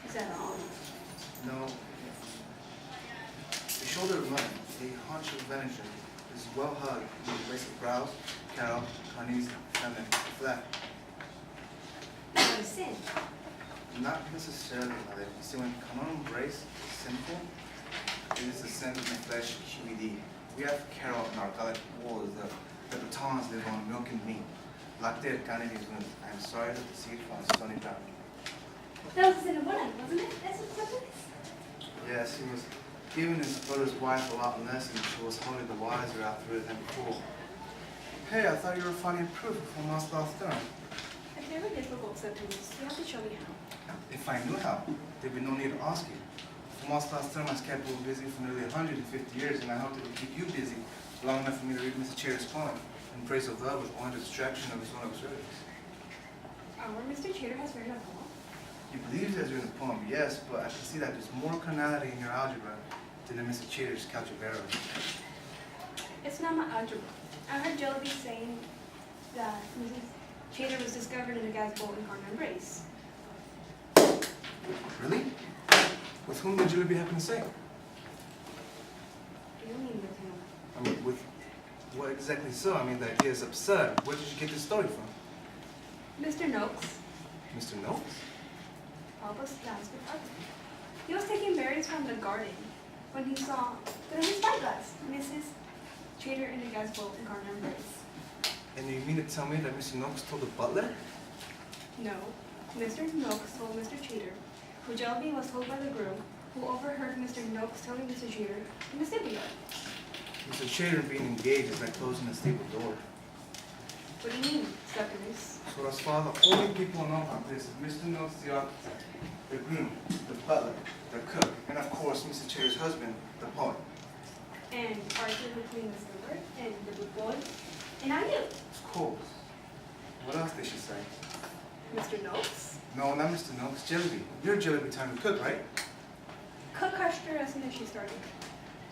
Is that all? No. The shoulder of mutton, a haunch of venison, is well hugged with lace of brows, cow, honeys, feminine, flat. Not a sin. Not necessarily, mother. You see, when carnal embrace is sinful, it is the sin of the flesh, QED. We have Carol in our gullet walls, the batons live on milk and meat. Lactate cannabis wounds. I am sorry to proceed from Stony Brown. That was a sin of woman, wasn't it? That's what it is. Yes, he was giving his brother's wife a lot less, and she was wholly the wiser after it than before. Hey, I thought you were finding proof from us last term. I've never difficult symptoms. You have to show me how. If I knew how, there'd be no need to ask you. From us last term, I was kept you busy for nearly 150 years, and I hope it will keep you busy long enough for me to read Mr. Cherry's poem in praise of love with only the distraction of his own absurdities. Our Mr. Chater has written a poem. He believes he has written a poem, yes, but I can see that there's more carnality in your algebra than in Mr. Cheater's Calcibero. It's not my algebra. I heard Jellyby saying that Mrs. Chater was discovered in a guy's boat in carnal embrace. Really? With whom did Julie happen to say? What do you mean with him? I mean, with what exactly so? I mean, the idea is absurd. Where did you get this story from? Mr. Noakes, Mr. Noakes? Papa's last apartment. He was taking berries from the garden when he saw through his spyglass Mrs. Chater in the guy's boat in carnal embrace. And you mean to tell me that Mr. Noakes told the butler? No, Mr. Noakes told Mr. Chater, who Jellyby was told by the groom, who overheard Mr. Noakes telling Mr. Chater in the stable yard. Mr. Chater being engaged is like closing the stable door. What do you mean, Septimus? So as far the only people who know about this is Mr. Noakes, the architect, the groom, the butler, the cook, and of course Mr. Chater's husband, the poet. And argued between the silver and the good boy, and I knew. Of course. What else did she say? Mr. Noakes? No, not Mr. Noakes, Jellyby. You're Jellyby time to cook, right? Cook crushed her as soon as she started.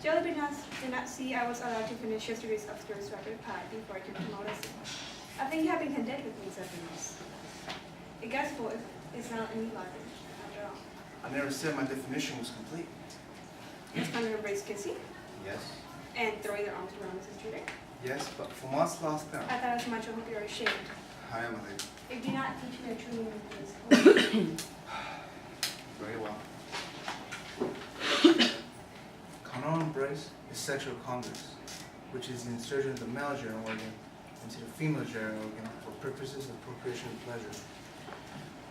Jellyby did not see I was allowed to finish yesterday's upstairs rapid pie before I could promote us. I think you have been content with me, Septimus. A guy's boy is not any larger, after all. I never said my definition was complete. It's kind of embrace kissing Yes. and throwing their arms around Mrs. Chater. Yes, but for once last time, I thought as much. I hope you're ashamed. I am a lady. If you do not teach me a true meaning of this. Very well. Carnal embrace is sexual congress, which is the insertion of the male genital organ into the female genital organ for purposes of procreation and pleasure.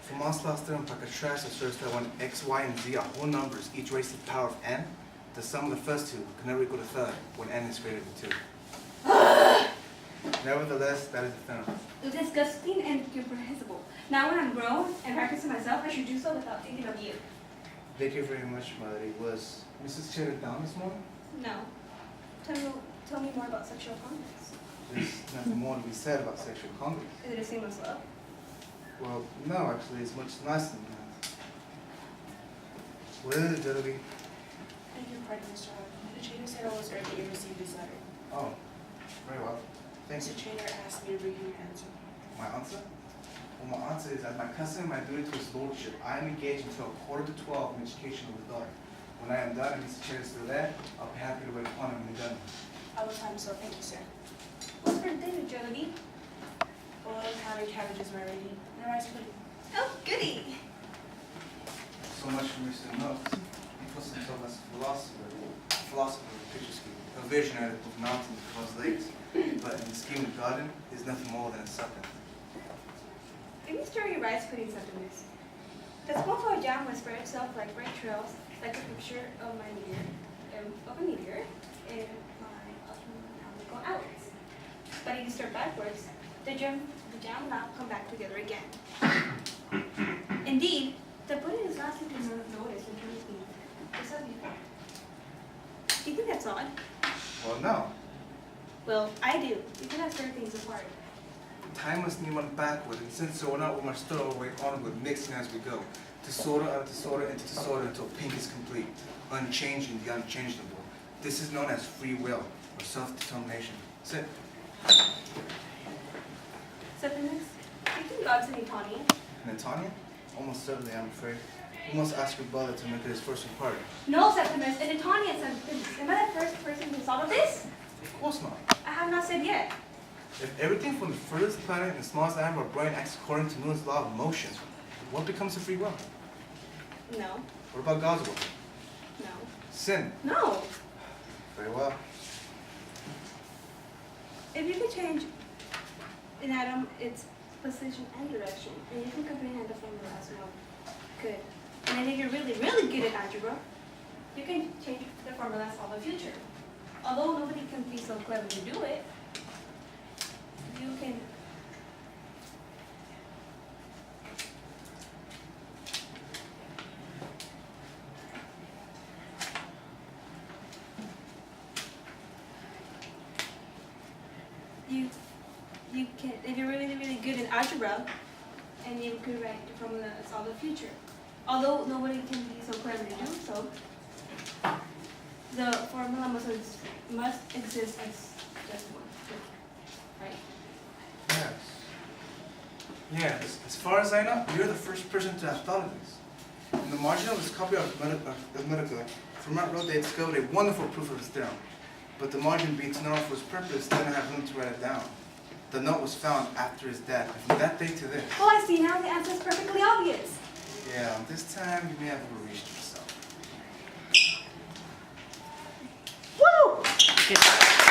From us last term, Pacatras asserts that when x, y, and z are whole numbers, each raised to the power of n, the sum of the first two can never equal the third when n is greater than 2. Nevertheless, that is the theorem. It's disgusting and reprehensible. Now when I'm grown and practicing myself, I should do so without thinking of you. Thank you very much, Mother. Was Mrs. Chater down this morning? No. Tell me more about sexual congress. There's nothing more to be said about sexual congress. Is it the same as love? Well, no, actually, it's much nicer than that. What is it, Jellyby? Beg your pardon, Mr. Harden. The Chater said I was heard that you received his letter. Oh, very well. Thank you. Mr. Chater asked me to bring him your answer. My answer? Well, my answer is that my cousin and my duty to his lordship, I am engaged until 11:45 in education of the daughter. When I am done and Mr. Chater is still there, I'll be happy to wait upon him when he's done. I will time so. Thank you, sir. What's for dinner, Jellyby? Boiled having cabbages ready. And rice pudding. Oh, goody. So much for Mr. Noakes. He puts himself as a philosopher of the picture scheme, a visionary that puts mountains across lakes. But in the scheme of the garden, he's nothing more than a sucker. Let me stir your rice pudding, Septimus. The spoonful of jam will spread itself like bright trails, like a picture of a meteor, in my alchemical hours. But if you stir backwards, the jam will not come back together again. Indeed, the pudding is not something to notice in terms of being just as before. Do you think that's odd? Well, no. Well, I do. You cannot stir things apart. Time must need one backward, and since so not, we must stir our way onward, mixing as we go. Disorder out of disorder into disorder until pink is complete, unchanging the unchangeable. This is known as free will, or self-determination. Sit. Septimus, do you think God's an Italian? An Italian? Almost certainly, I'm afraid. You must ask your brother to make it his first inquiry. No, Septimus, it is Tanya, Septimus. Am I the first person to solve this? Of course not. I have not said yet. If everything from the furthest planet and smallest atom of our brain acts according to Newton's law of motion, what becomes of free will? No, What about God's will? no, Sin. no. Very well. If you could change an atom, its position and direction, and you can comprehend the formula as well. Good. And then if you're really, really good at algebra, you can change the formulas of the future. Although nobody can be so clever to do it, you can. You can, if you're really, really good in algebra, and you could write the formula as all the future. Although nobody can be so clever to do so, the formula must exist as just one, right? Yes. Yes. As far as I know, you're the first person to have thought of this. In the margin of his copy of Medica, Fermat wrote they discovered a wonderful proof of his theorem. But the margin being too narrow for his purpose, didn't have room to write it down. The note was found after his death, and from that day to this. Oh, I see. Now the answer is perfectly obvious. Yeah, this time you may have overreached yourself. Woo! Good.